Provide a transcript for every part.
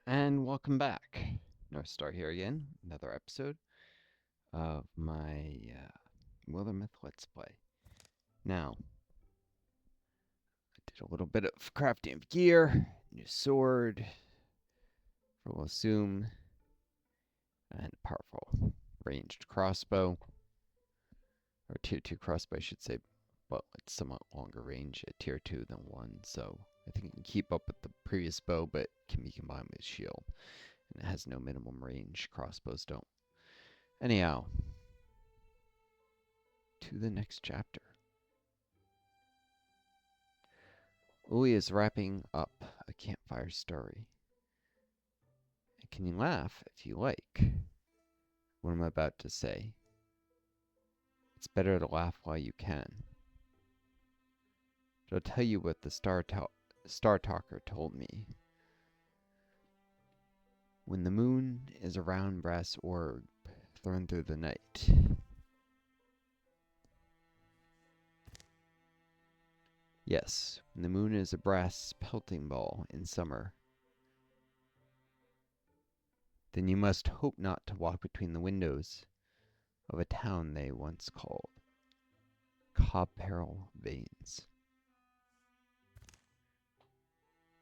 And welcome back. Northstar here again, another episode of my Wildermyth Let's Play. Now, I did a little bit of crafting of gear, new sword, we'll assume, and a powerful ranged crossbow, or tier 2 crossbow I should say, but it's somewhat longer range at tier 2 than 1, so I think it can keep up with the previous bow, but can be combined with shield. And it has no minimum range, crossbows don't. Anyhow, to the next chapter. Uli is wrapping up a campfire story. And can you laugh if you like what I'm about to say? It's better to laugh while you can. But I'll tell you what the Star Talker told me. When the moon is a round brass orb thrown through the night, yes, when the moon is a brass pelting ball in summer, then you must hope not to walk between the windows of a town they once called Copperl Veins.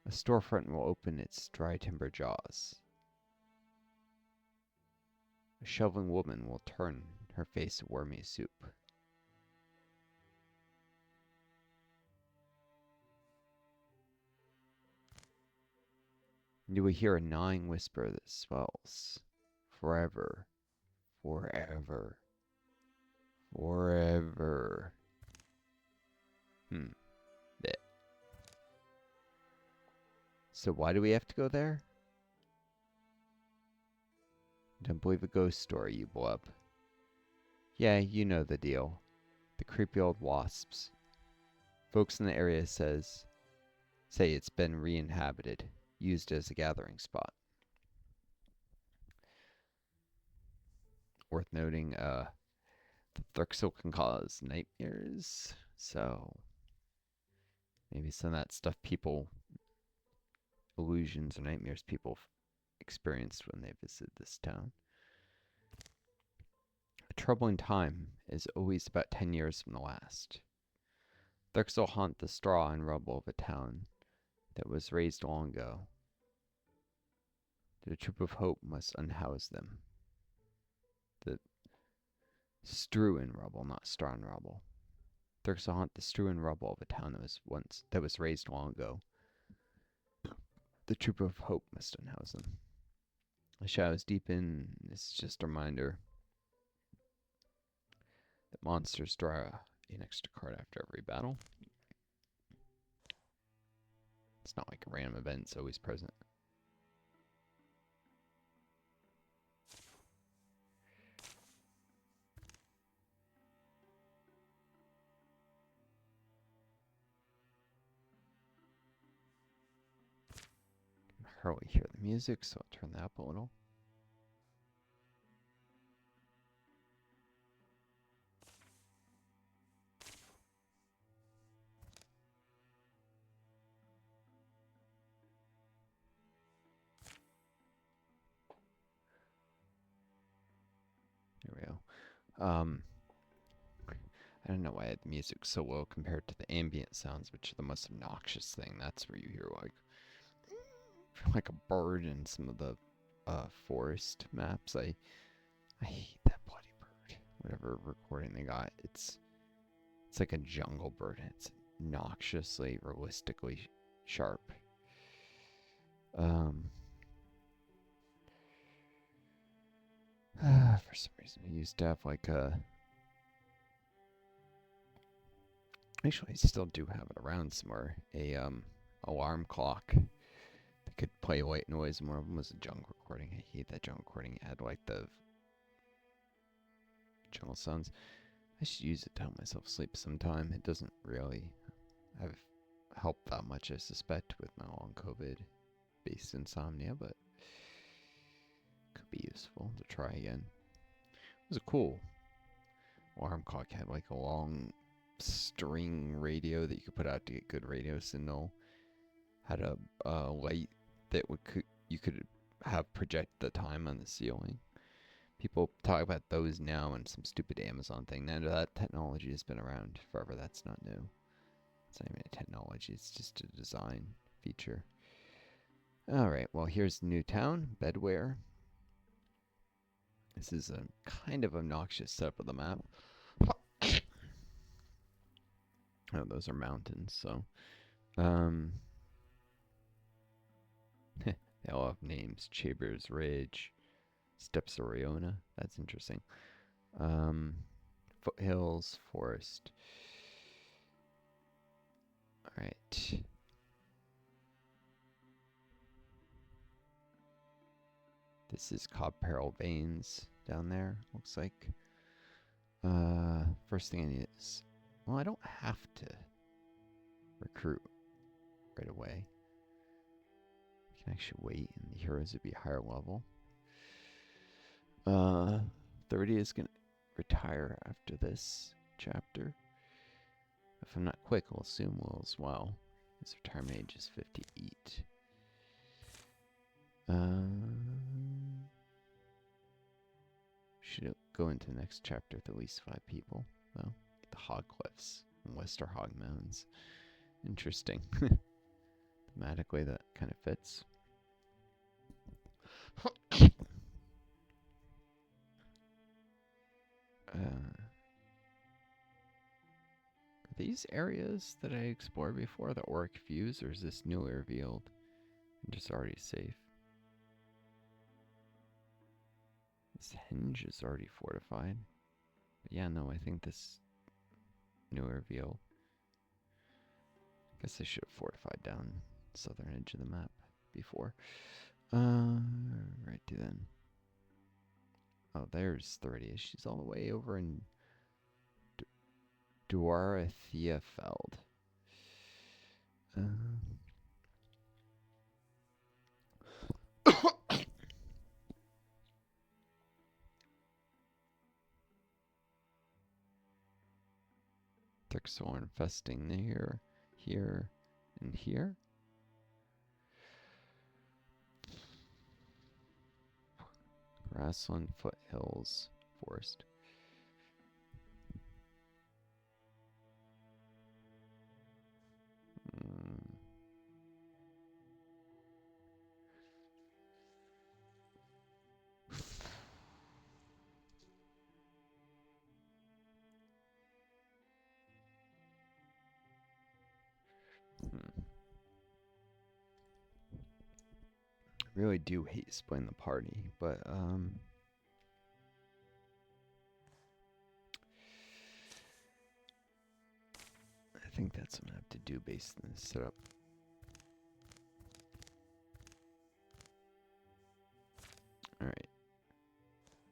A storefront will open its dry timber jaws. A shoveling woman will turn her face to wormy soup. You will hear a gnawing whisper that swells forever, forever, forever. Bit. So why do we have to go there? Don't believe a ghost story, you blub. Yeah, you know the deal. The creepy old wasps. Folks in the area say it's been re-inhabited, used as a gathering spot. Worth noting, the Thrixl can cause nightmares, so maybe some of that stuff illusions or nightmares people experienced when they visited this town. A troubling time is always about 10 years from the last. Thrixl haunt the straw and rubble of a town that was razed long ago. The troop of hope must unhouse them. The strewn rubble, not straw and rubble. Thrixl haunt the strewn rubble of a town that was razed long ago. The troop of hope must unhouse them. The shadows deepen. This is just a reminder that monsters draw an extra card after every battle. It's not like a random event, it's always present. I can hardly hear the music, so I'll turn that up a little. There we go. I don't know why I had the music so low compared to the ambient sounds, which are the most obnoxious thing. That's where you hear like a bird in some of the forest maps. I hate that bloody bird. Whatever recording they got, it's like a jungle bird. And it's noxiously, realistically sharp. For some reason, I used to have like a. Actually, I still do have it around somewhere. A alarm clock that could play white noise. And one of them was a jungle recording. I hate that jungle recording. It had like the jungle sounds. I should use it to help myself sleep sometime. It doesn't really have helped that much, I suspect, with my long COVID-based insomnia, but could be useful to try again. It was a cool alarm clock. Had like a long string radio that you could put out to get good radio signal. Had a light that you could have project the time on the ceiling. People talk about those now and some stupid Amazon thing. Now that technology has been around forever. That's not new. It's not even a technology. It's just a design feature. All right. Well, here's Newtown, Bedware. This is a kind of obnoxious setup of the map. Oh, those are mountains. So, they all have names. Chambers Ridge, Steps of Riona. That's interesting. Foothills, Forest. All right. This is Cobperl Veins down there, looks like. First thing I need is... Well, I don't have to recruit right away. I can actually wait, and the heroes would be higher level. 30 is going to retire after this chapter. If I'm not quick, I'll assume will as well. His retirement age is 58. Should go into the next chapter with at least 5 people, though. The Hog Cliffs and Wester Hog Mounds. Interesting. Thematically, that kind of fits. Are these areas that I explored before the Auric Views, or is this newly revealed and just already safe? This henge is already fortified. But yeah, no, I think this newly revealed. I guess I should have fortified down the southern edge of the map before. Right then. Oh, there's 30. She's all the way over in Dwarathiafeld. Thrixl infesting here, here, and here. Grassland, foothills, forest. Really do hate splitting the party, but I think that's what I have to do based on this setup. All right.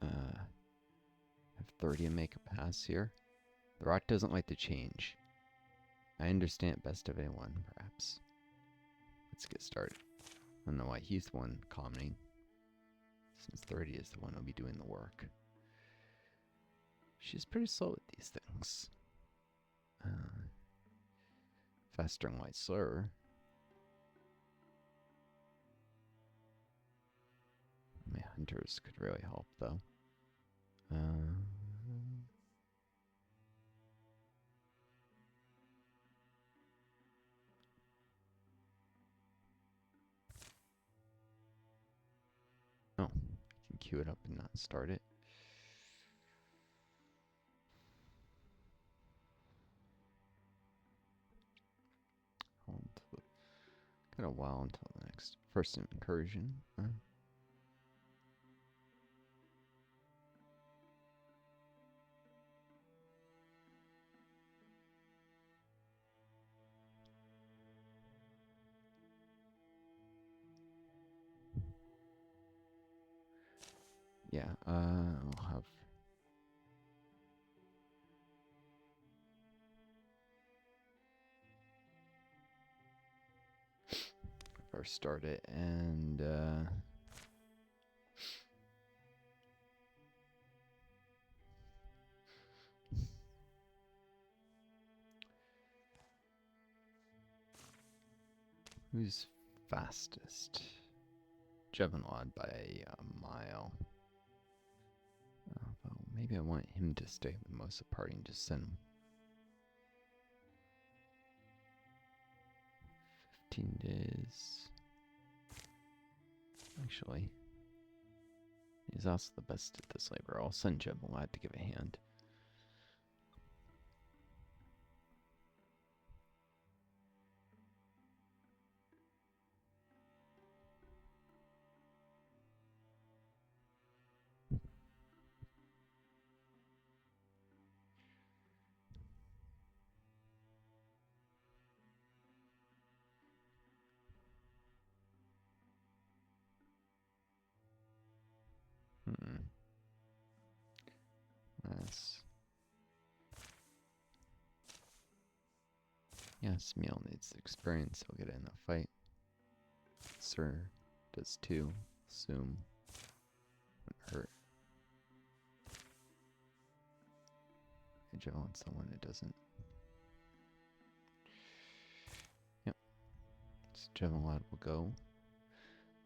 Have 30 and make a pass here. The rock doesn't like to change. I understand it best of anyone, perhaps. Let's get started. I don't know why he's the one commenting, since 30 is the one who'll be doing the work. She's pretty slow with these things. Faster and light slower. My hunters could really help, though. Oh, I can queue it up and not start it. Got a while until the next first incursion. Yeah, I'll have... First start it, and who's fastest? Jevenlod by a mile. Well, maybe I want him to stay with most of the party and just send him. 15 days. Actually, he's also the best at this labor. I'll send Jevenlod to give a hand. Yeah, Smeal needs experience. He'll get in a fight. Sir does too. Assume. Wouldn't hurt. Joe wants someone that doesn't. Yep. So Jevenlod will go.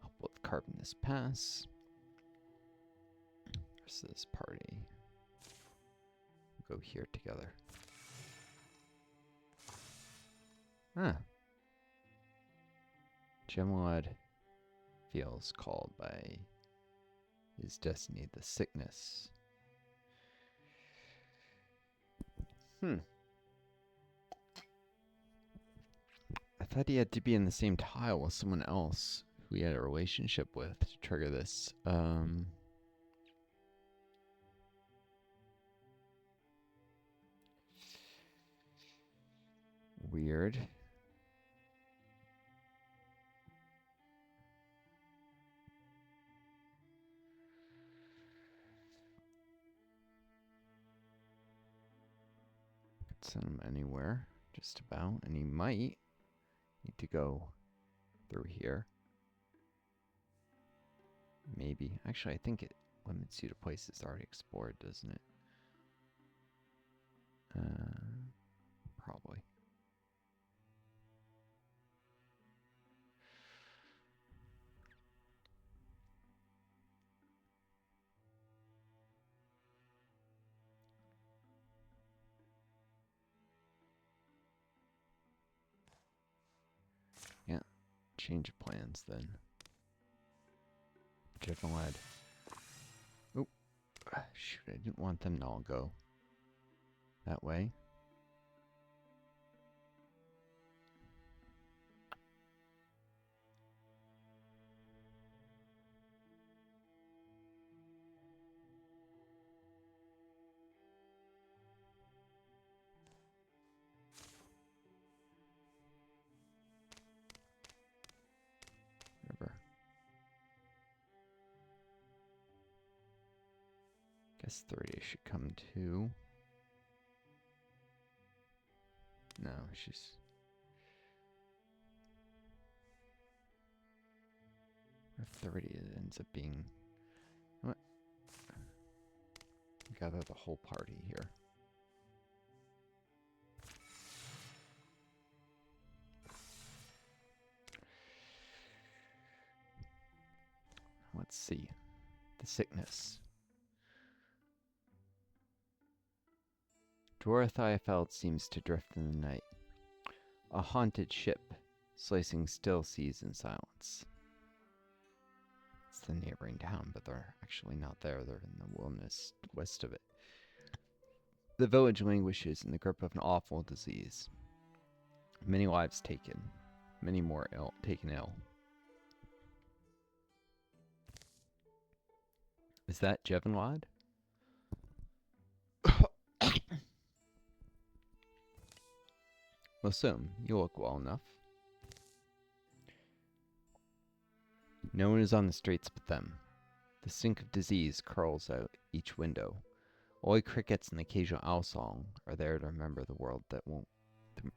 Help with carving this pass. Rest of this party. We'll go here together. Huh. Jevenlod feels called by his destiny, the sickness. I thought he had to be in the same tile with someone else who he had a relationship with to trigger this. Weird. Could send him anywhere, just about, and he might need to go through here. Maybe. Actually, I think it limits you to places already explored, doesn't it? Probably. Yeah. Change of plans then. Jevenlod. Oh, shoot! I didn't want them to all go that way. River. Guess 30 should come too. No, she's... If 30 it ends up being... What? Gather the whole party here. Let's see. The sickness. Dwarthiafeld seems to drift in the night. A haunted ship, slicing still seas in silence. It's the neighboring town, but they're actually not there. They're in the wilderness west of it. The village languishes in the grip of an awful disease. Many lives taken. Many more taken ill. Is that Jevenlod? Well, Sim, you look well enough. No one is on the streets but them. The stink of disease curls out each window. Only crickets and the occasional owl song are there to remember the world that won't.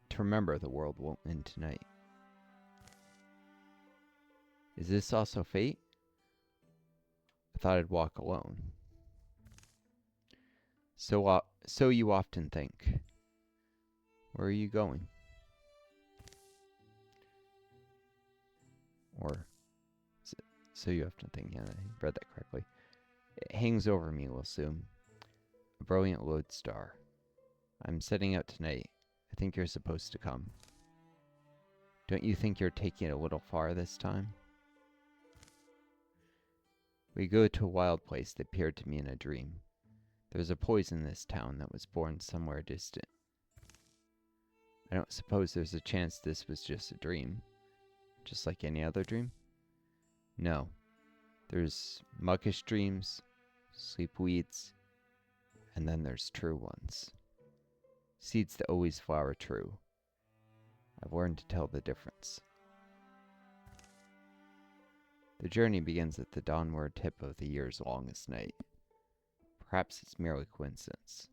To remember the world won't end tonight. Is this also fate? I thought I'd walk alone. So you often think. Where are you going? Or is it So you have nothing. Yeah, I read that correctly. It hangs over me, we'll assume. A brilliant lodestar. I'm setting out tonight. I think you're supposed to come. Don't you think you're taking it a little far this time? We go to a wild place that appeared to me in a dream. There's a poison in this town that was born somewhere distant. I don't suppose there's a chance this was just a dream. Just like any other dream? No. There's muckish dreams, sleep weeds, and then there's true ones. Seeds that always flower true. I've learned to tell the difference. The journey begins at the dawnward tip of the year's longest night. Perhaps it's merely coincidence.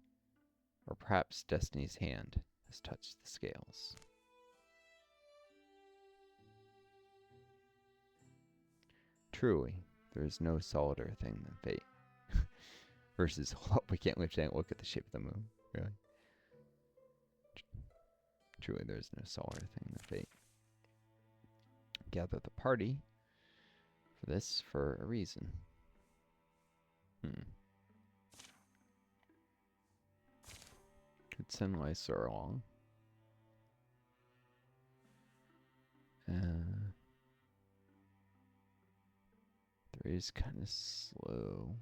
Or perhaps destiny's hand has touched the scales. Truly, there is no solider thing than fate. Versus, hold up, we can't lift and look at the shape of the moon. Really? Truly, there is no solider thing than fate. Gather the party for this for a reason. Could send Lyser along. There is kind of slow.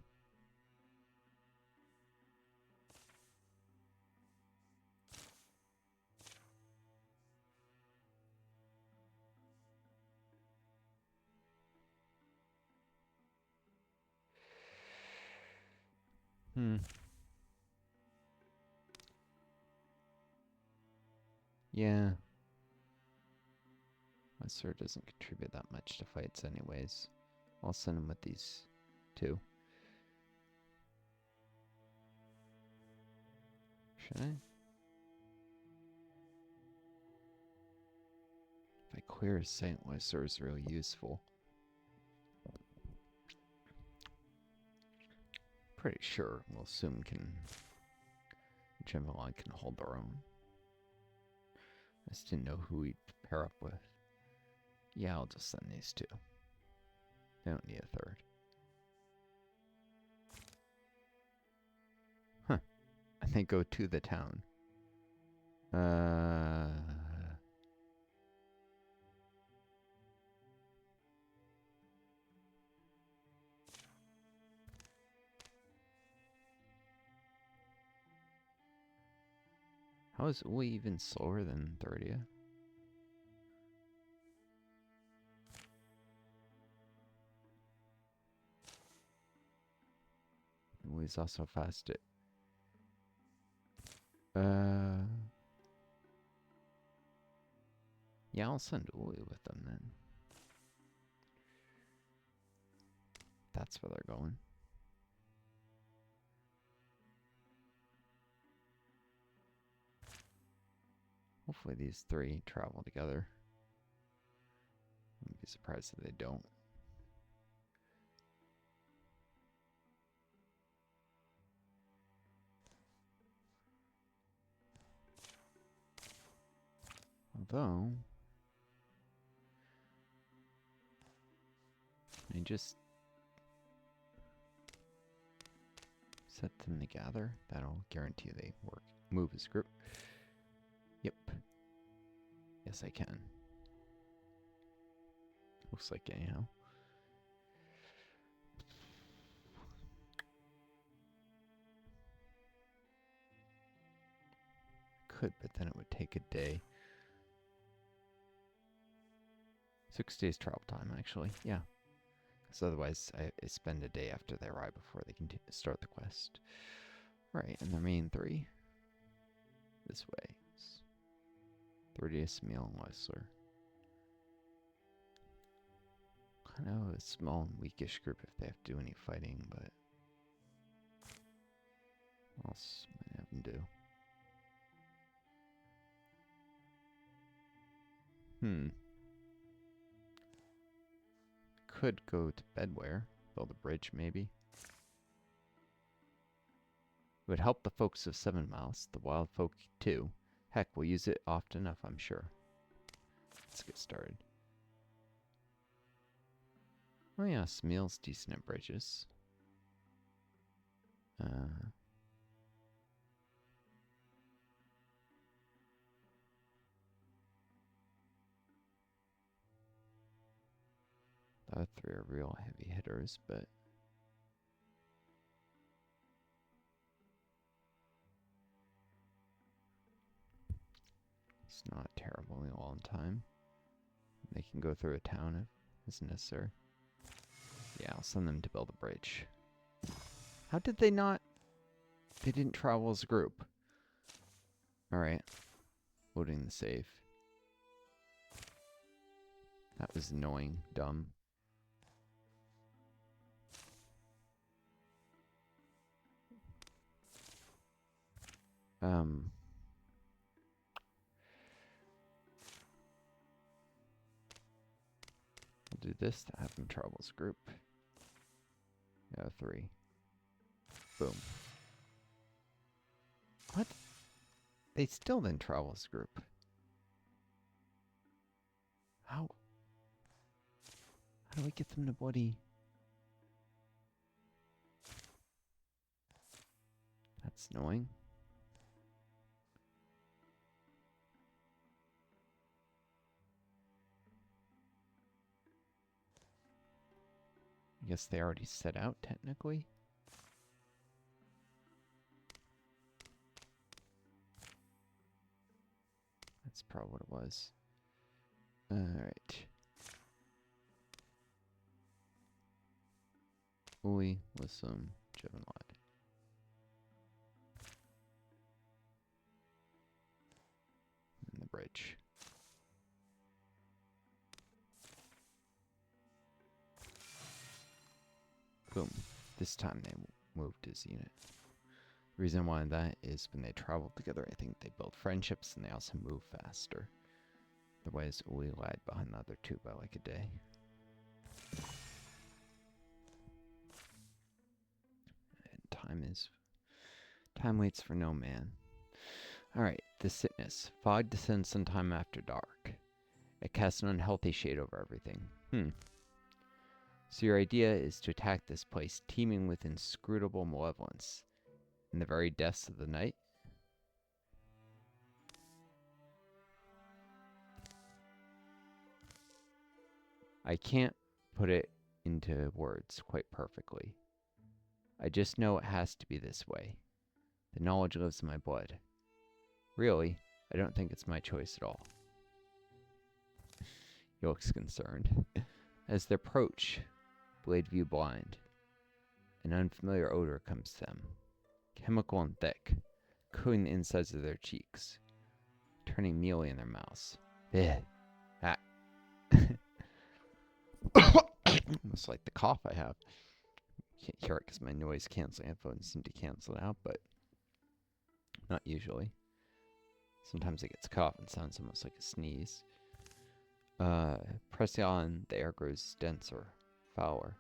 Yeah. Lyser doesn't contribute that much to fights anyways. I'll send him with these two. Should I? If I clear his sight, Lyser is really useful. Pretty sure we'll assume Gemini can hold their own. I just didn't know who we'd pair up with. Yeah, I'll just send these two. They don't need a third. Huh. And they go to the town. How is Uli even slower than 30th? Uli's also fast at... Yeah, I'll send Uli with them then. That's where they're going. Hopefully these three travel together. I'd be surprised if they don't. Although, I just set them together. That'll guarantee they work. Move as group. Yep. Yes, I can. Looks like anyhow. Could, but then it would take a day. 6 days travel time, actually. Yeah. Because otherwise, I spend a day after they arrive before they can start the quest. Right, and the remaining three. This way. 30th meal and Whistler. Kind of a small and weakish group if they have to do any fighting, but what else might have them do? Could go to Bedware, build a bridge maybe. It would help the folks of 7 Miles, the wild folk too. Heck, we'll use it often enough, I'm sure. Let's get started. Oh yeah, Smeal's decent at bridges. The other three are real heavy hitters, but it's not a terribly long time. They can go through a town if it's necessary. Yeah, I'll send them to build a bridge. How did they not? They didn't travel as a group. Alright. Loading the save. That was annoying. Dumb. I'll do this to have them travel as a group. Yeah, 3. Boom. What? They still didn't travel as a group. How do we get them to bloody... That's annoying. I guess they already set out, technically. That's probably what it was. Alright. Uli, Lissum, Jevenlod. And the bridge. Boom. This time they moved his unit. The reason I wanted that is when they traveled together, I think they built friendships and they also move faster. Otherwise, Uli lagged behind the other two by like a day. And time waits for no man. Alright, the sickness. Fog descends sometime after dark. It casts an unhealthy shade over everything. So your idea is to attack this place teeming with inscrutable malevolence in the very depths of the night? I can't put it into words quite perfectly. I just know it has to be this way. The knowledge lives in my blood. Really, I don't think it's my choice at all. He looks concerned. As they approach, blade view blind, an unfamiliar odor comes to them. Chemical and thick, cooling the insides of their cheeks, turning mealy in their mouths. Ugh. Ah. Almost like the cough I have. Can't hear it because my noise canceling headphones seem to cancel it out, but not usually. Sometimes it gets cough and sounds almost like a sneeze. Pressing on, the air grows denser, fouler.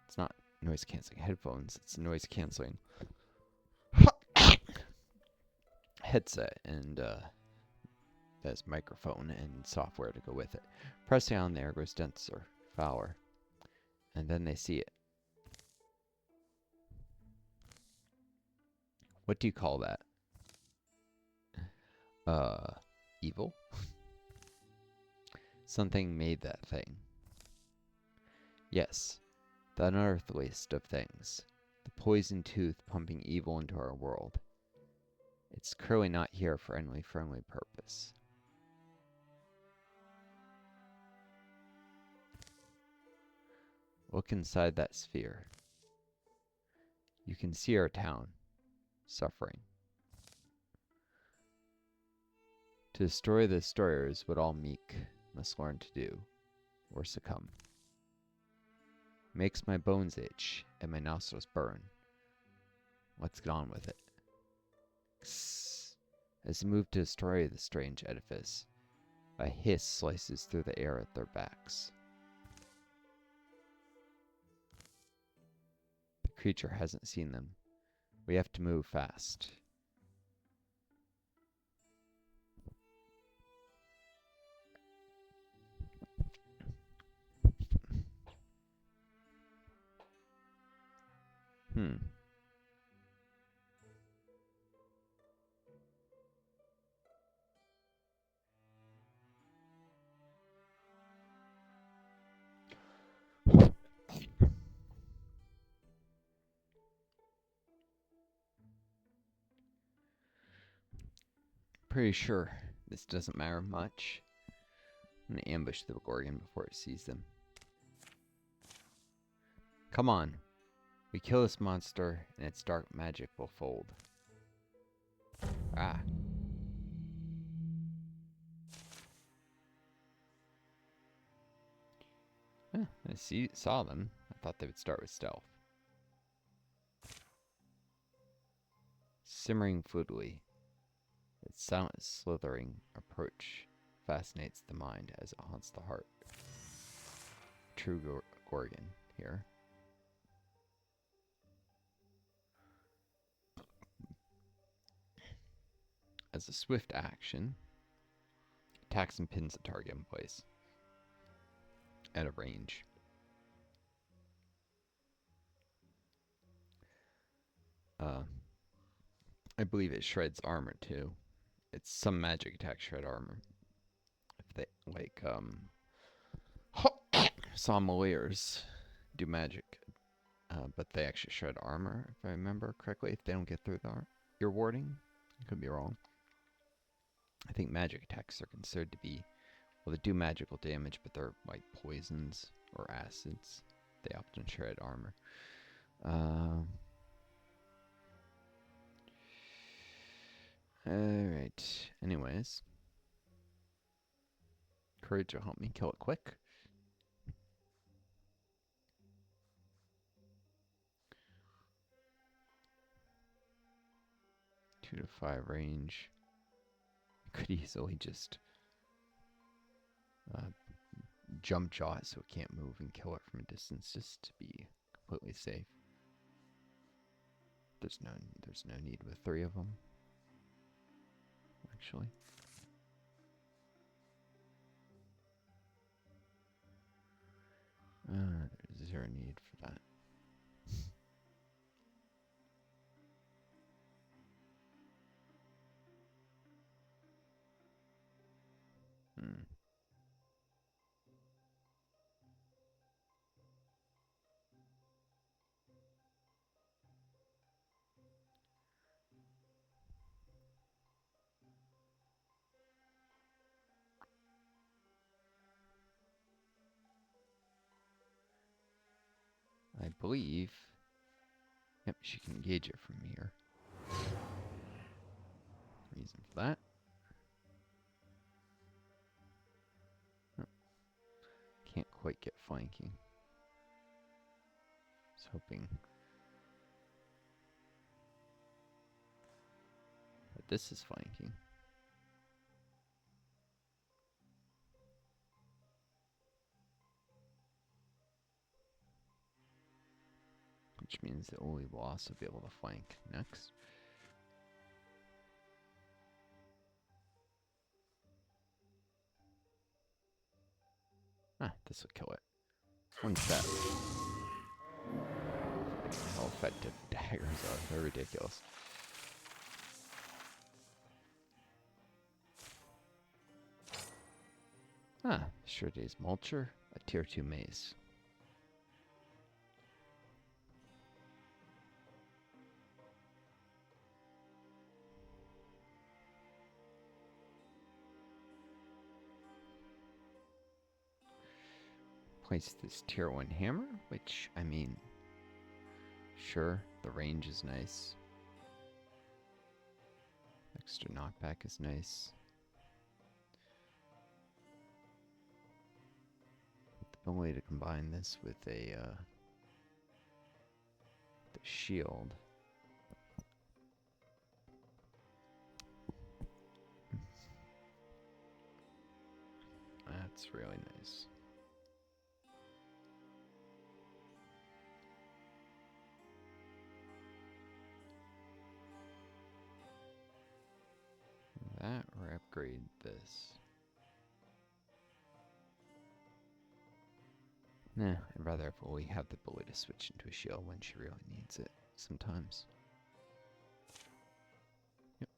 It's not noise canceling headphones, it's noise canceling headset and there's microphone and software to go with it. Pressing on, the air grows denser, fouler. And then they see it. What do you call that? Evil? Something made that thing. Yes, the unearthliest of things. The poison tooth pumping evil into our world. It's clearly not here for any friendly purpose. Look inside that sphere. You can see our town, suffering. To destroy the destroyer is what all meek must learn to do, or succumb. Makes my bones itch and my nostrils burn. Let's get on with it. Kss. As they move to destroy the strange edifice, a hiss slices through the air at their backs. The creature hasn't seen them. We have to move fast. Hmm. Pretty sure this doesn't matter much. I'm gonna ambush the Gorgon before it sees them. Come on. We kill this monster, and its dark magic will fold. Ah. I saw them. I thought they would start with stealth. Simmering fluidly, its silent slithering approach fascinates the mind as it haunts the heart. True Gorgon here. As a swift action, attacks and pins the target in place at a range. I believe it shreds armor too. It's some magic attack shred armor. If they like sommeliers do magic, but they actually shred armor, if I remember correctly. If they don't get through your warding, I could be wrong. I think magic attacks are considered to be, well, they do magical damage, but they're like poisons or acids. They often shred armor. Alright. Anyways. Courage will help me kill it quick. Two to 5 range. Could easily just jump jaw it so it can't move and kill it from a distance just to be completely safe. There's no need with 3 of them. Actually. There's 0 need for that. I believe. Yep, she can engage it from here. Reason for that. Oh, can't quite get flanking. I was hoping. But this is flanking. Which means that Oli will also be able to flank next. Ah, this will kill it. One shot. How effective daggers are. They're ridiculous. Ah, sure days mulcher, a tier 2 mace. Place this tier 1 hammer, which, I mean, sure, the range is nice. Extra knockback is nice. The ability to combine this with a the shield. That's really nice. That or upgrade this. Nah, I'd rather if we have the ability to switch into a shield when she really needs it. sometimes. Yep.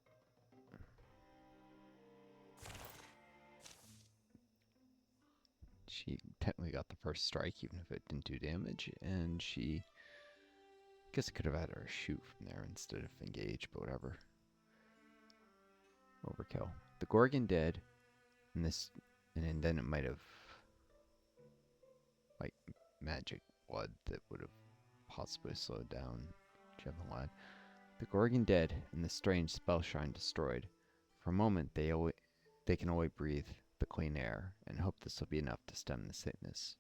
She technically got the first strike, even if it didn't do damage, and she... I guess I could have had her shoot from there instead of engage, but whatever. Overkill. The Gorgon dead, and then it might have, like, magic blood that would have possibly slowed down Jevon. The Gorgon dead, and the strange spell shrine destroyed. For a moment, they can only breathe the clean air, and hope this will be enough to stem the sickness.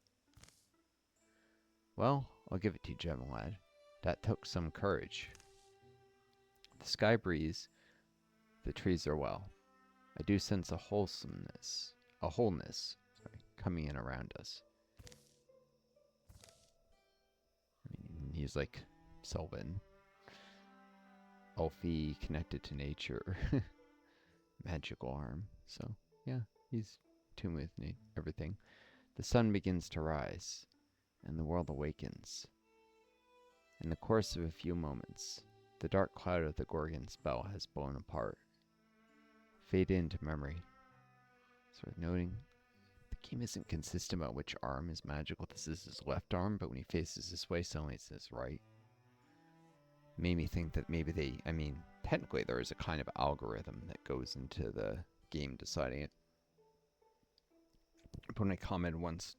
Well, I'll give it to you, Jevon. That took some courage. The sky breeze, the trees are well. I do sense a wholeness, coming in around us. I mean, he's like Sylvan, Elfie, connected to nature, magical arm. So yeah, he's tuned with everything. The sun begins to rise, and the world awakens. In the course of a few moments, the dark cloud of the Gorgon spell has blown apart, faded into memory. Sort of noting, the game isn't consistent about which arm is magical. This is his left arm, but when he faces this way, suddenly it's his right. Made me think that maybe technically there is a kind of algorithm that goes into the game deciding it. But when I commented once,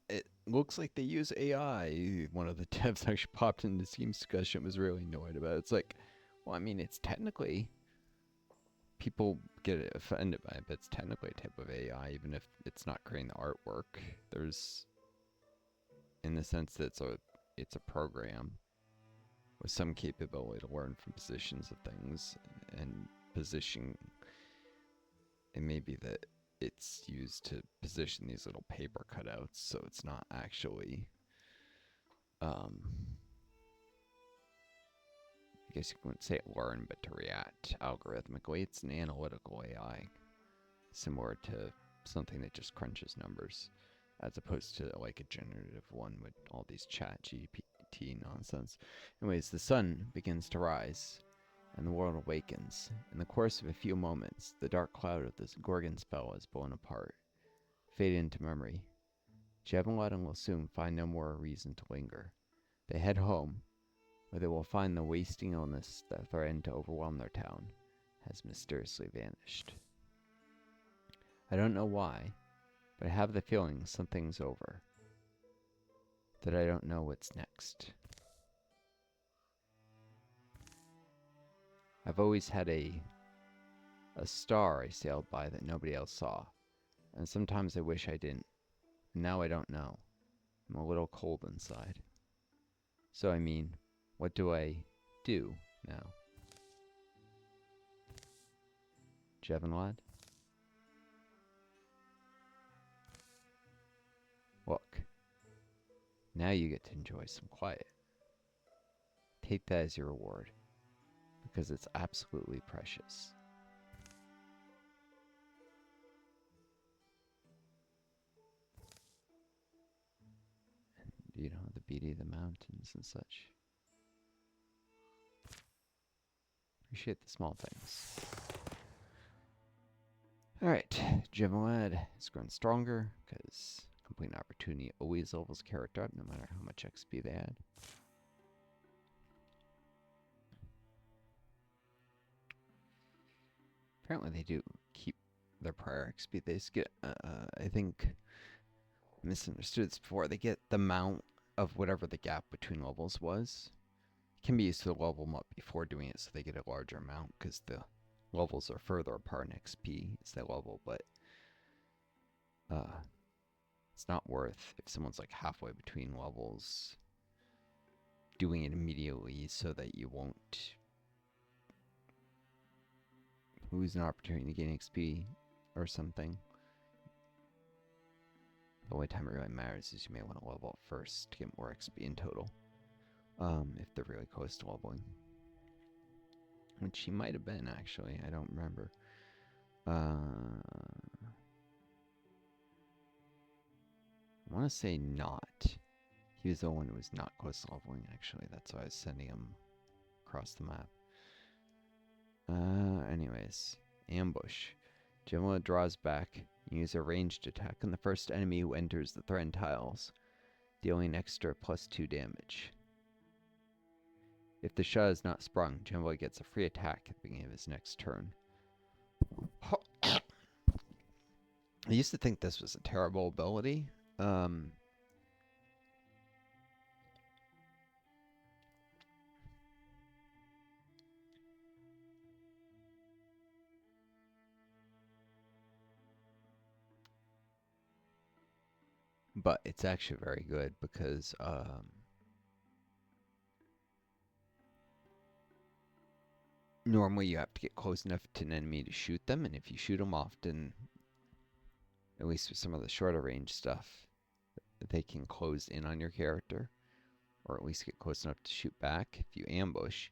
it looks like they use AI. One of the devs actually popped in the Steam discussion, was really annoyed about it. It's like, well, I mean, it's technically... People get offended by it, but it's technically a type of AI, even if it's not creating the artwork. There's, in the sense that it's a program with some capability to learn from positions of things and position. It may be that it's used to position these little paper cutouts, so it's not actually, I guess you wouldn't say learn, but to react algorithmically. It's an analytical AI, similar to something that just crunches numbers, as opposed to like a generative one with all these chat GPT nonsense. Anyways, the sun begins to rise, and the world awakens. In the course of a few moments, the dark cloud of this Gorgon spell is blown apart, faded into memory. Jevon will soon find no more reason to linger. They head home, where they will find the wasting illness that threatened to overwhelm their town has mysteriously vanished. I don't know why, but I have the feeling something's over. That I don't know what's next. I've always had a star I sailed by that nobody else saw, and sometimes I wish I didn't. And now I don't know. I'm a little cold inside. So I mean, what do I do now? Jevon? Look, now you get to enjoy some quiet. Take that as your reward, because it's absolutely precious. And, the beauty of the mountains and such. Appreciate the small things. Alright, Jevon has grown stronger, because complete opportunity always levels character up, no matter how much XP they add. Apparently they do keep their prior XP. They just get, I think, misunderstood this before, they get the amount of whatever the gap between levels was. It can be used to level them up before doing it, so they get a larger amount, because the levels are further apart in XP as they level, but it's not worth, if someone's like halfway between levels, doing it immediately so that you won't lose an opportunity to gain XP or something. The only time it really matters is you may want to level up first to get more XP in total, if they're really close to leveling. Which she might have been, actually. I don't remember. I want to say not. He was the one who was not close to leveling, actually. That's why I was sending him across the map. Anyways. Ambush. Gemma draws back. Use a ranged attack on the first enemy who enters the therein tiles, dealing extra +2 damage. If the shot is not sprung, Gemma gets a free attack at the beginning of his next turn. I used to think this was a terrible ability. But it's actually very good because normally you have to get close enough to an enemy to shoot them, and if you shoot them often, at least with some of the shorter range stuff, they can close in on your character, or at least get close enough to shoot back. If you ambush,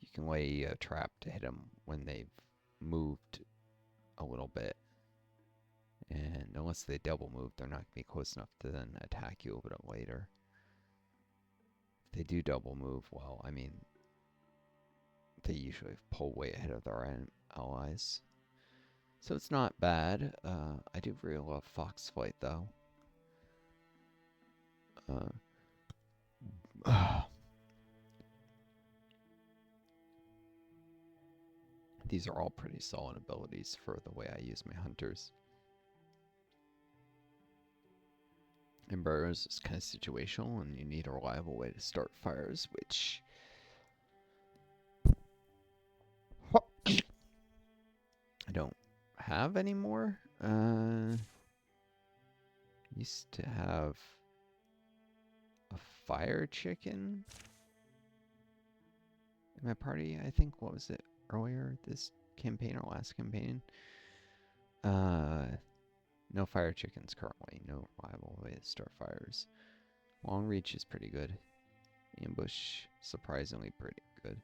you can lay a trap to hit them when they've moved a little bit. And unless they double move, they're not going to be close enough to then attack you a little bit later. If they do double move, well, I mean, they usually pull way ahead of their allies. So it's not bad. I do really love Foxflight, though. These are all pretty solid abilities for the way I use my hunters. Embargoes is kind of situational, and you need a reliable way to start fires, which I don't have anymore. Used to have a fire chicken in my party, I think. What was it? Earlier this campaign or last campaign? No fire chickens currently. No reliable way to start fires. Long reach is pretty good. Ambush, surprisingly pretty good.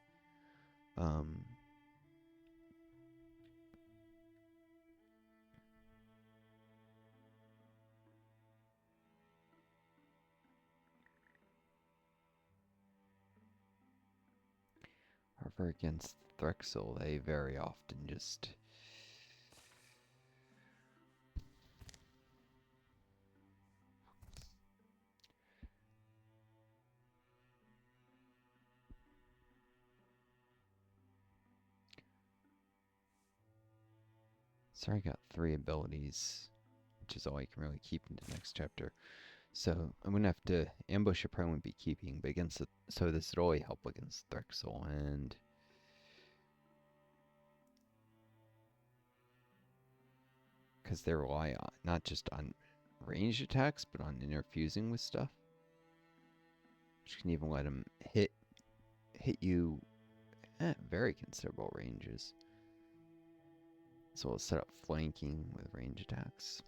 However, against Thrixl, they very often just so I got 3 abilities, which is all I can really keep into the next chapter. So I'm gonna have to ambush. I probably won't be keeping, but against it, so this would only help against Thrixl, and because they rely on not just on ranged attacks, but on interfusing with stuff, which can even let them hit you at very considerable ranges. So we'll set up flanking with range attacks.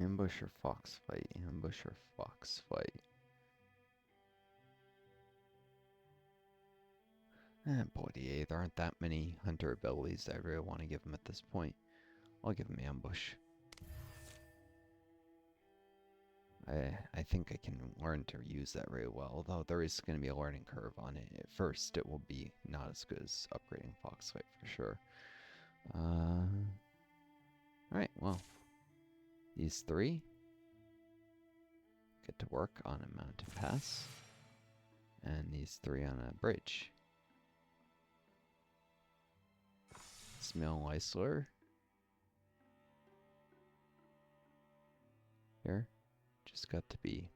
Ambush or fox fight? Ambush or fox fight? Boy, there aren't that many hunter abilities that I really want to give him at this point. I'll give him ambush. I think I can learn to use that very well, although there is going to be a learning curve on it. At first, it will be not as good as upgrading Foxfight for sure. Alright, well, these 3 get to work on a mountain pass, and these 3 on a bridge. Smell Leisler. Here. Just got to be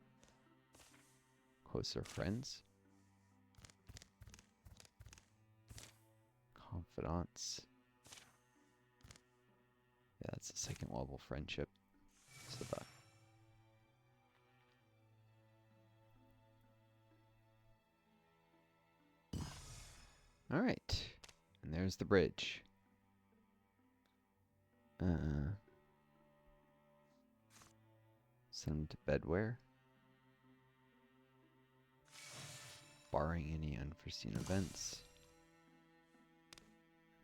closer friends. Confidants. Yeah, that's a 2nd level friendship. So that. Alright. And there's the bridge. Send him to bedware. barring any unforeseen events.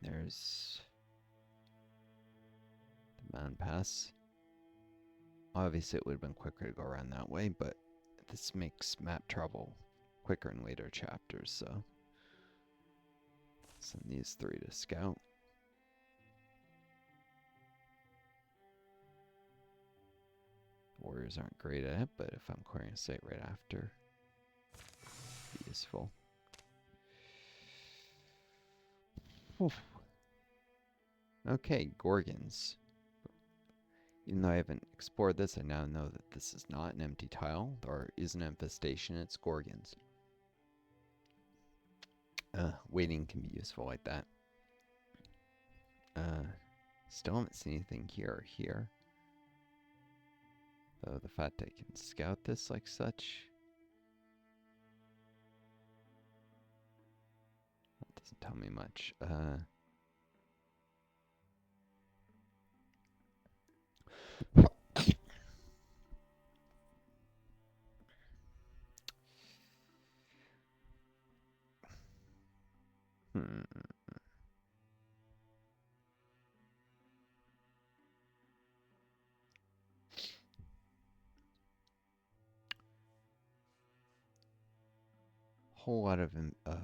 There's the Mound Pass. Obviously, it would have been quicker to go around that way, but this makes map travel quicker in later chapters, so send these 3 to scout. Warriors aren't great at it, but if I'm clearing a site right after, it'd be useful. Oof. Okay, Gorgons. Even though I haven't explored this, I now know that this is not an empty tile. There is an infestation, it's Gorgons. Waiting can be useful like that. Still haven't seen anything here or here. Though the fact I can scout this like such, that doesn't tell me much. Whole lot of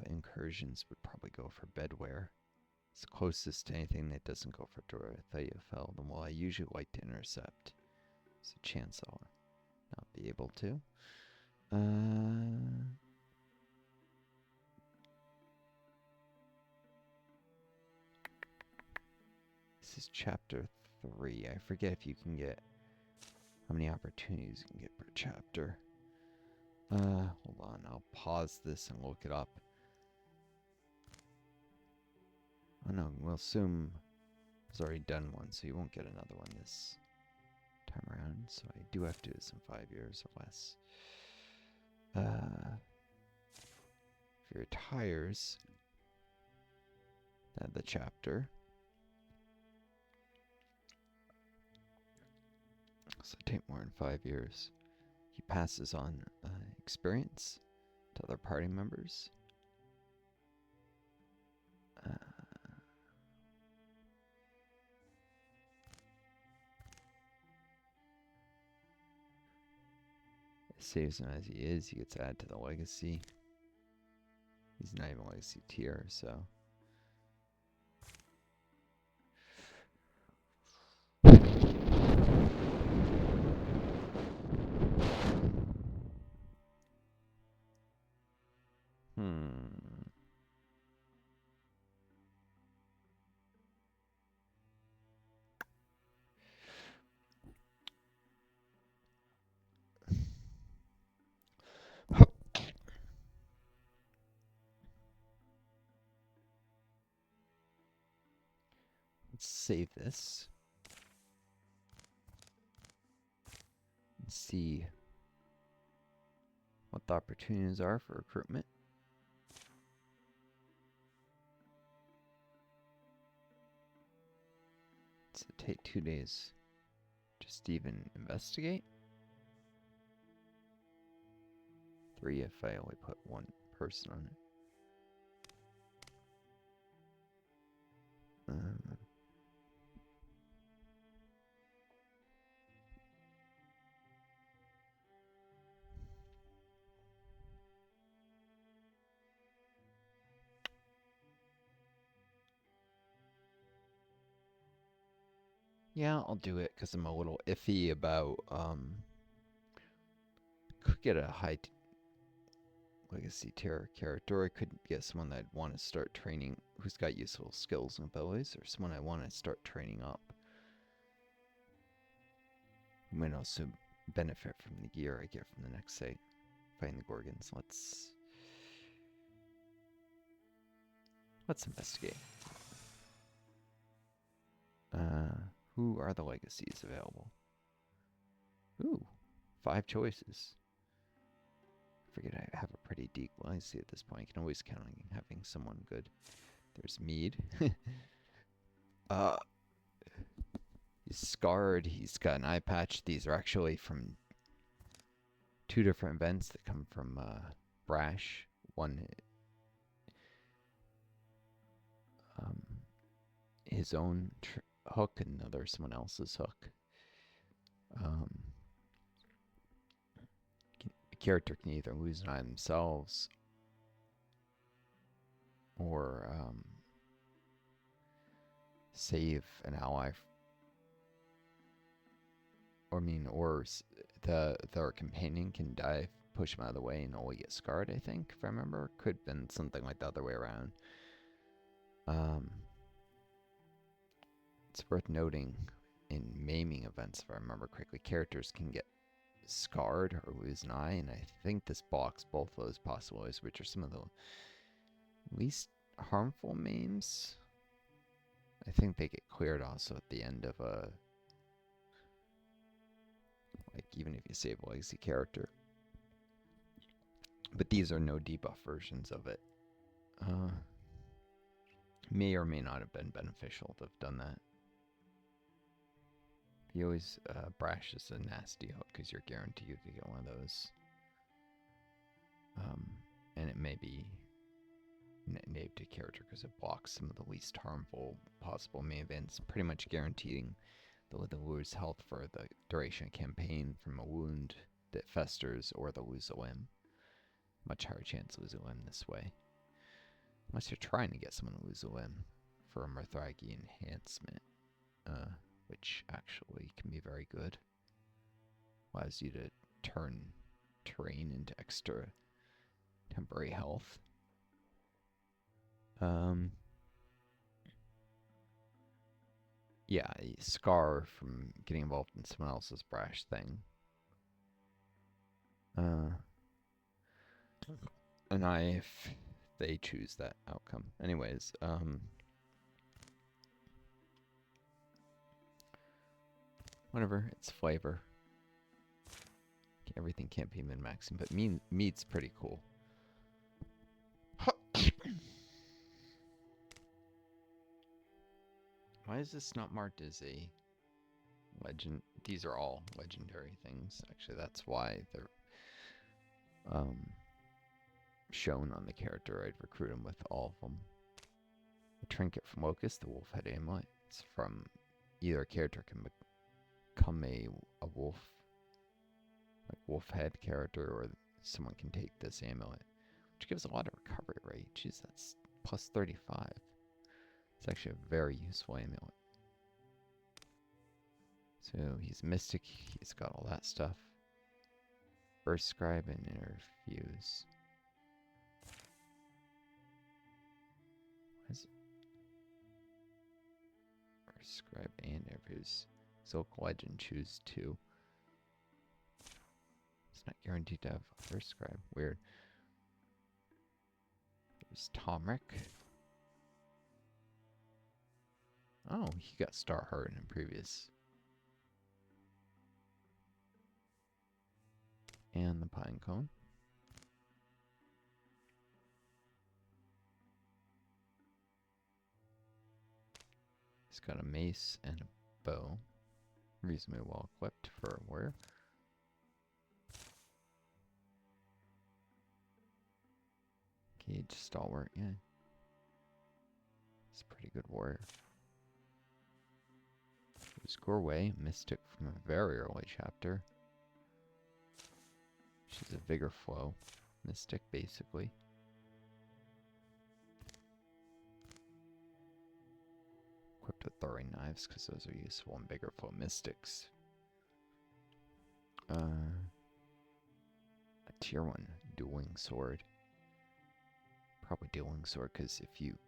incursions would probably go for bedware. It's closest to anything that doesn't go for Dorothea Fell, the one I usually like to intercept. There's a chance I'll not be able to. This is chapter 3. I forget if you can get how many opportunities you can get per chapter. Hold on, I'll pause this and look it up. Oh no, we'll assume it's already done one, so you won't get another one this time around. So I do have to do this in 5 years or less. If he retires, the chapter. So take more than 5 years. He passes on experience to other party members. Saves him as he is. He gets added to the legacy. He's not even legacy tier, so. Let's save this. And see what the opportunities are for recruitment. So take 2 days just to even investigate. 3 if I only put 1 person on it. Yeah, I'll do it because I'm a little iffy about could get a high legacy tier character. I could get someone that I'd want to start training, who's got useful skills and abilities, or someone I want to start training up. Who might also benefit from the gear I get from the next site. Fighting the Gorgons. Let's investigate. Who are the legacies available? Ooh, 5 choices. I figured I have a pretty deep legacy at this point. I can always count on having someone good. There's Mead. He's scarred. He's got an eye patch. These are actually from 2 different events that come from Brash. one his own hook and another someone else's hook. A character can either lose an eye themselves or save an ally, or their companion can die, push them out of the way, and only get scarred. I think, if I remember, could have been something like the other way around. It's worth noting in maiming events, if I remember correctly, characters can get scarred or lose an eye, and I think this blocks both of those possibilities, which are some of the least harmful maims. I think they get cleared also at the end of a, like, even if you save a legacy character. But these are no debuff versions of it. May or may not have been beneficial to have done that. You always brash is a nasty hook because you're guaranteed to get one of those. And it may be named to character because it blocks some of the least harmful possible main events, pretty much guaranteeing the lose health for the duration of campaign from a wound that festers or the lose a limb. Much higher chance to lose a limb this way. Unless you're trying to get someone to lose a limb for a Mithragi enhancement, which actually can be very good. Allows you to turn terrain into extra temporary health. Yeah, a scar from getting involved in someone else's brash thing. An eye if they choose that outcome. Anyways, whatever, it's flavor. Everything can't be min-maxing, but meat's pretty cool. Why is this not marked as a legend? These are all legendary things. Actually, that's why they're shown on the character. I'd recruit him with all of them. A trinket from Locust, the wolf head amulet. It's from either a character can become a wolf, like wolf head character, or someone can take this amulet, which gives a lot of recovery rate. Jeez, that's plus 35. It's actually a very useful amulet. So he's mystic, he's got all that stuff. Burst Scribe and Interfuse. What is it? Burst Scribe and Interfuse. Zolk Legend, choose 2. It's not guaranteed to have a Burst Scribe. Weird. There's Tomric. Oh, he got Star Heart in a previous. And the Pinecone. He's got a mace and a bow. Reasonably well equipped for a warrior. Cage Stalwart, yeah. He's a pretty good warrior. There's Gorway, Mystic from a very early chapter. She's a Vigor Flow Mystic, basically. Equipped with throwing knives, because those are useful in Vigor Flow Mystics. A tier 1 Dueling Sword. Probably Dueling Sword, because if you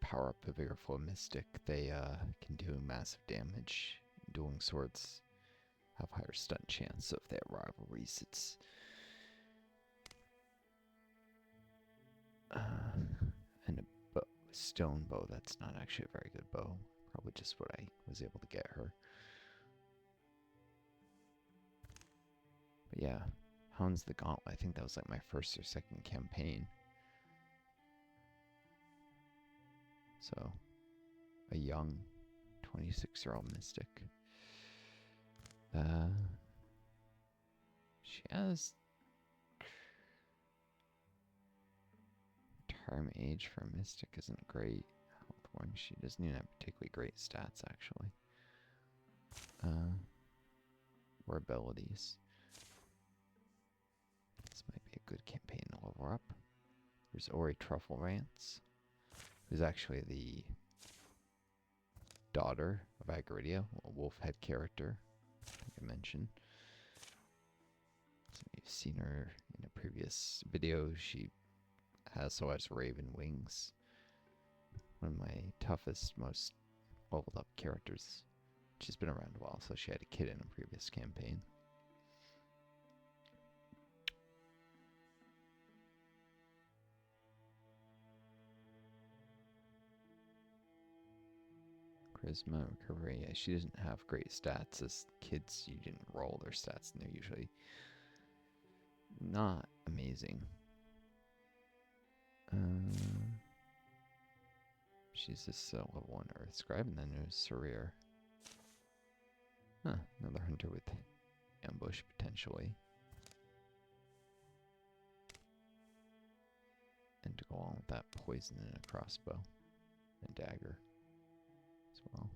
power up a Vigor Flow Mystic, they can do massive damage. Dueling Swords have higher stun chance, so if they have rivalries, it's and a stone bow. That's not actually a very good bow. Probably just what I was able to get her. But yeah, Hound's the Gauntlet. I think that was like my first or second campaign. So, a young 26-year-old mystic. She has retirement age for a Mystic isn't great. Health Warning, she doesn't even have particularly great stats, actually. Or abilities. This might be a good campaign to level her up. There's Ori Truffle Rants, who's actually the daughter of Agridia, a wolf head character, I think I mentioned. So you've seen her in a previous video. She also has Raven Wings. One of my toughest, most leveled up characters. She's been around a while, so she had a kid in a previous campaign. Charisma, recovery. Yeah, she doesn't have great stats. As kids, you didn't roll their stats, and they're usually not amazing. She's this level 1 Earth Scribe, and then there's Sarir. Huh, another hunter with ambush, potentially. And to go along with that, poison and a crossbow. And dagger as well.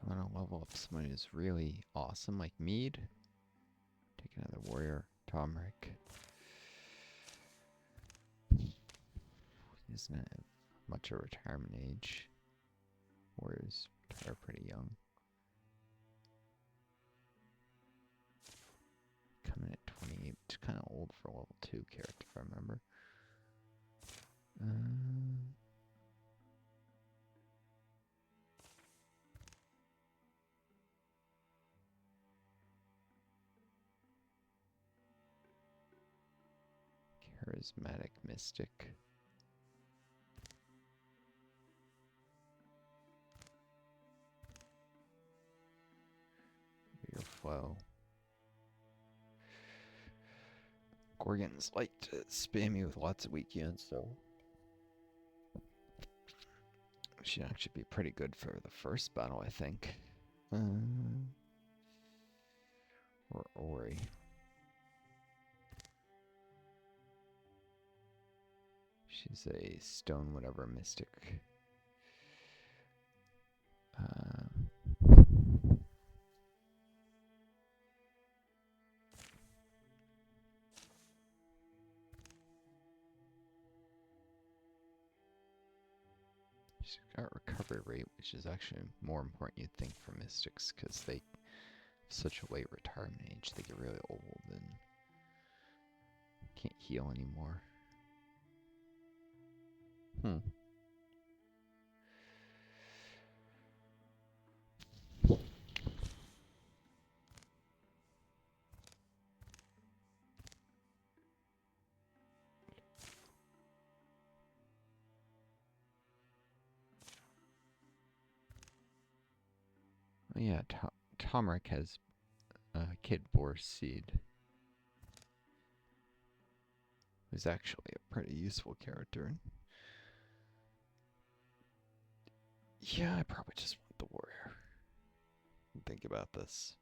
I want to level up someone who's really awesome, like Mead. Take another warrior, Tomric. He doesn't have much of a retirement age. Warriors retire pretty young. Coming at 28, it's kind of old for a level 2 character, if I remember. Charismatic Mystic. Your flow. Gorgons like to spam you with lots of weak units, so she'd actually be pretty good for the first battle, I think. Or Ori. She's a stone whatever mystic. She's got recovery rate, which is actually more important, you'd think, for mystics, because they have such a late retirement age. They get really old and can't heal anymore. Oh yeah, Tomric has Kid Boar Seed, who's actually a pretty useful character. Yeah, I probably just want the warrior. Think about this.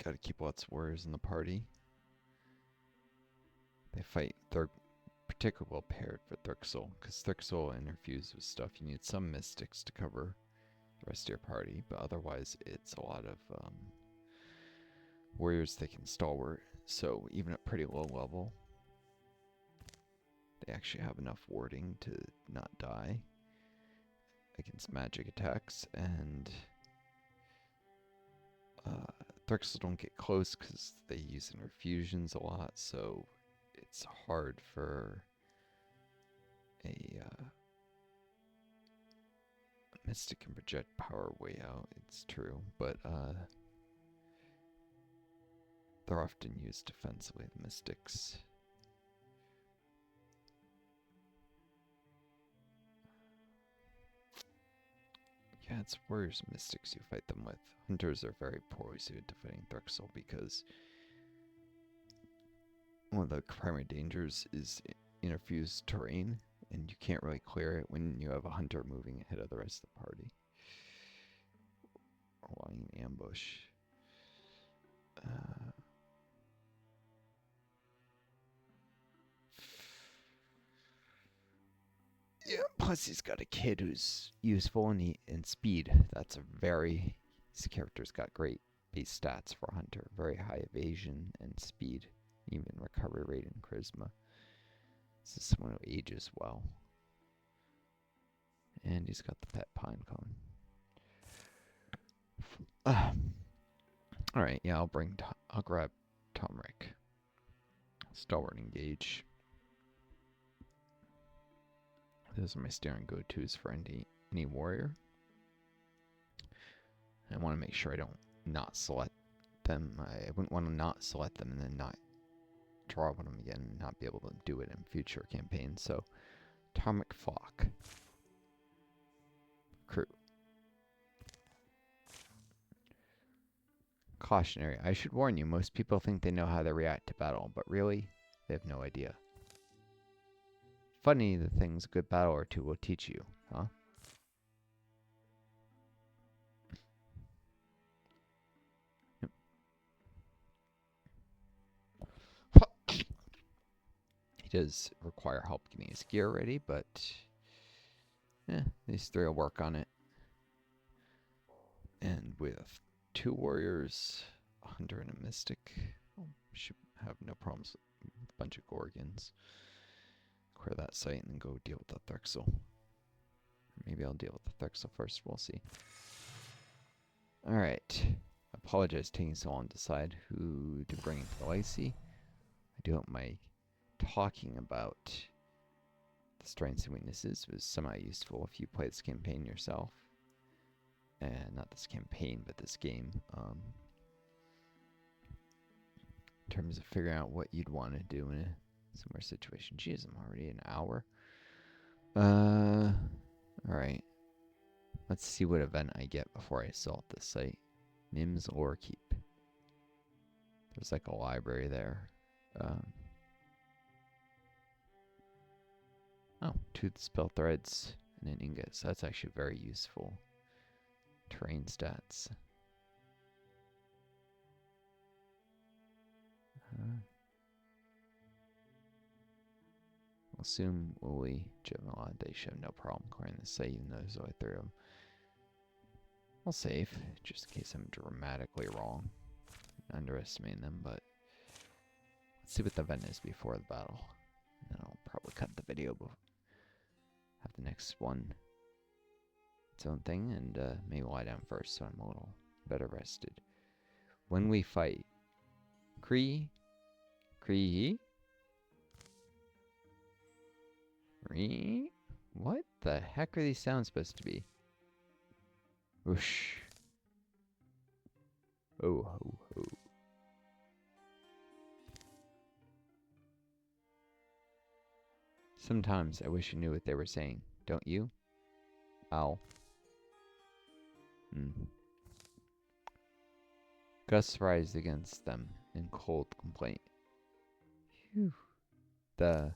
Gotta keep lots of warriors in the party. They fight, they're particularly well paired for Thrixl, because Thrixl interfused with stuff. You need some mystics to cover the rest of your party, but otherwise it's a lot of warriors that can stalwart. So even at pretty low level, they actually have enough warding to not die against magic attacks, and Thrixl don't get close because they use interfusions a lot, so it's hard for a mystic can project power way out, it's true, but they're often used defensively, the mystics. it's warriors and mystics you fight them with. Hunters are very poorly suited to fighting Thrixl because one of the primary dangers is interfused terrain, and you can't really clear it when you have a hunter moving ahead of the rest of the party. Or lying in ambush. Yeah, plus he's got a kid who's useful and speed. That's a very... This character's got great base stats for a hunter. Very high evasion and speed. Even recovery rate and charisma. This is someone who ages well. And he's got the pet pine cone. Alright, yeah, I'll grab Tomric. Stalwart engage. Those are my steering go-tos for any warrior. I want to make sure I don't not select them. I wouldn't want to not select them and then not draw on them again and not be able to do it in future campaigns. So, Tomric Flock. Crew. Cautionary. I should warn you, most people think they know how to react to battle, but really, they have no idea. Funny the things a good battle or two will teach you, huh? Yep. He does require help getting his gear ready, but these three will work on it. And with 2 warriors, a hunter and a mystic, should have no problems with a bunch of Gorgons. Clear that site and then go deal with the Thrixl. Maybe I'll deal with the Thrixl first, we'll see. Alright. Apologize taking so long to decide who to bring into the legacy. I do hope my talking about the strengths and weaknesses was semi-useful if you play this campaign yourself. And not this campaign, but this game. In terms of figuring out what you'd want to do in a similar situation. Geez, I'm already an hour. Alright. Let's see what event I get before I assault this site. Mim's Lore Keep. There's like a library there. Oh, 2 spell threads and an ingot. So that's actually very useful. Terrain stats. I'll assume Wooly, Gemini, they should have no problem clearing the site, even though there's only 3 of them. I'll save, just in case I'm dramatically wrong. Underestimating them, but let's see what the event is before the battle. And then I'll probably cut the video, but have the next one its own thing, and maybe lie down first so I'm a little better rested. When we fight, Cree? What the heck are these sounds supposed to be? Whoosh. Oh ho ho. Sometimes I wish I knew what they were saying, don't you? Ow. Gusts rise against them in cold complaint. Phew. The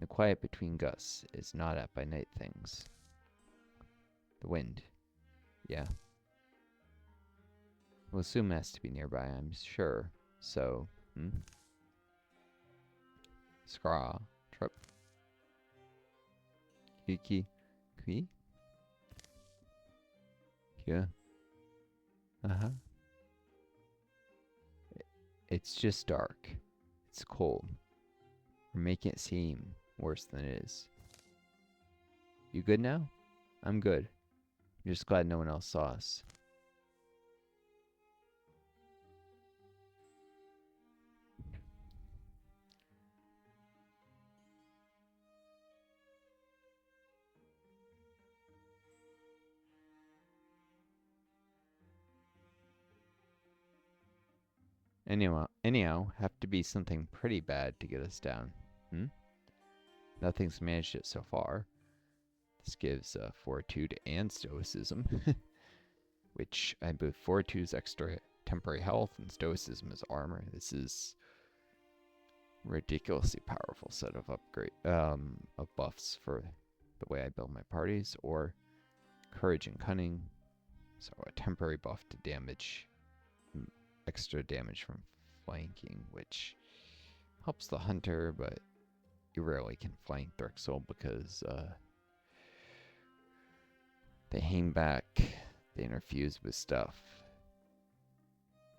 quiet between gusts is gnawed at by night things. The wind. Yeah. We'll assume it has to be nearby, I'm sure. So, Scraw. Trip. Kiki. Kui? Yeah. Uh-huh. It's just dark. It's cold. We're making it seem worse than it is. You good now? I'm good. I'm just glad no one else saw us. Anyhow, have to be something pretty bad to get us down. Nothing's managed it so far. This gives Fortitude and Stoicism, which I believe Fortitude is extra temporary health and Stoicism is armor. This is ridiculously powerful set of of buffs for the way I build my parties. Or Courage and Cunning, so a temporary buff to damage, extra damage from flanking, which helps the hunter, but you rarely can flank Thrixl because they hang back, they interfuse with stuff,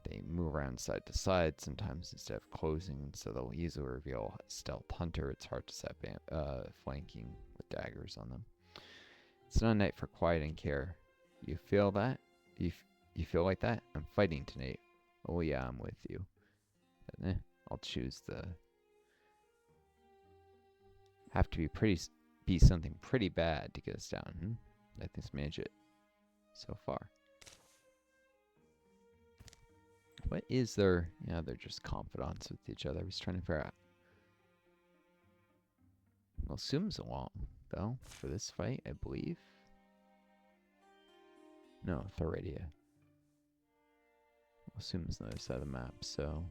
they move around side to side sometimes instead of closing, so they'll easily reveal stealth hunter. It's hard to set flanking with daggers on them. It's not a night for quiet and care. You feel that? You feel like that? I'm fighting tonight. Oh yeah, I'm with you. I'll choose the... Have to be something pretty bad to get us down. I think manage it so far. What is their... Yeah, they're just confidants with each other. I was trying to figure out. Well, Sum's along, though, for this fight, I believe. No, Theradia. Well, Sum's on the other side of the map, so...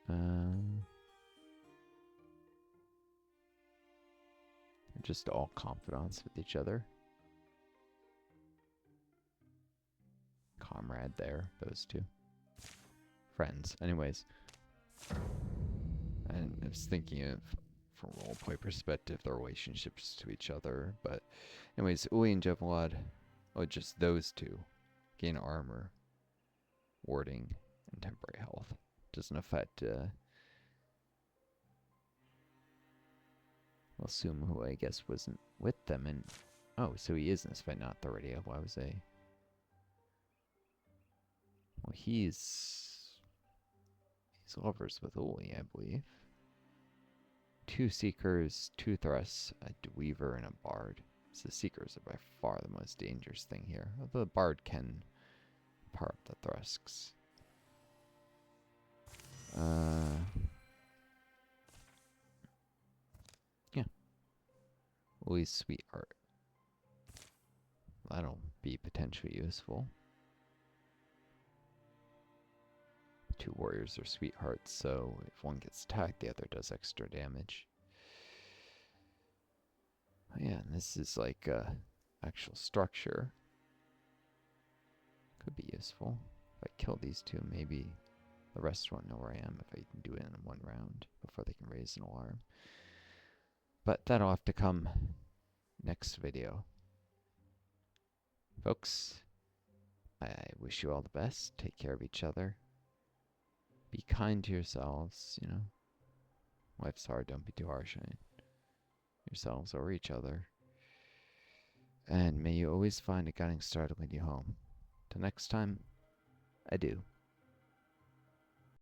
They're just all confidants with each other. Comrade there, those two. Friends. Anyways. And I was thinking of, from a roleplay perspective, their relationships to each other. But anyways, Uli and Jevlad, just those two, gain armor, warding, and temporary health. Doesn't affect... Well, Sum, who I guess wasn't with them, and... Oh, so he is in this fight, not Theradia. Why was I... Well, he's lovers with Uli, I believe. 2 Seekers, 2 Thrusts, a Weaver, and a Bard. So the Seekers are by far the most dangerous thing here. Although the Bard can power up the Thrusts. Yeah. Uli's Sweetheart. That'll be potentially useful. 2 warriors are sweethearts, so if one gets attacked, the other does extra damage. Oh yeah, and this is like actual structure. Could be useful. If I kill these 2, maybe the rest won't know where I am if I can do it in 1 round before they can raise an alarm. But that'll have to come next video. Folks, I wish you all the best. Take care of each other. Be kind to yourselves, you know. Life's hard, don't be too harsh on yourselves or each other. And may you always find a guiding star to lead you home. Till next time, adieu.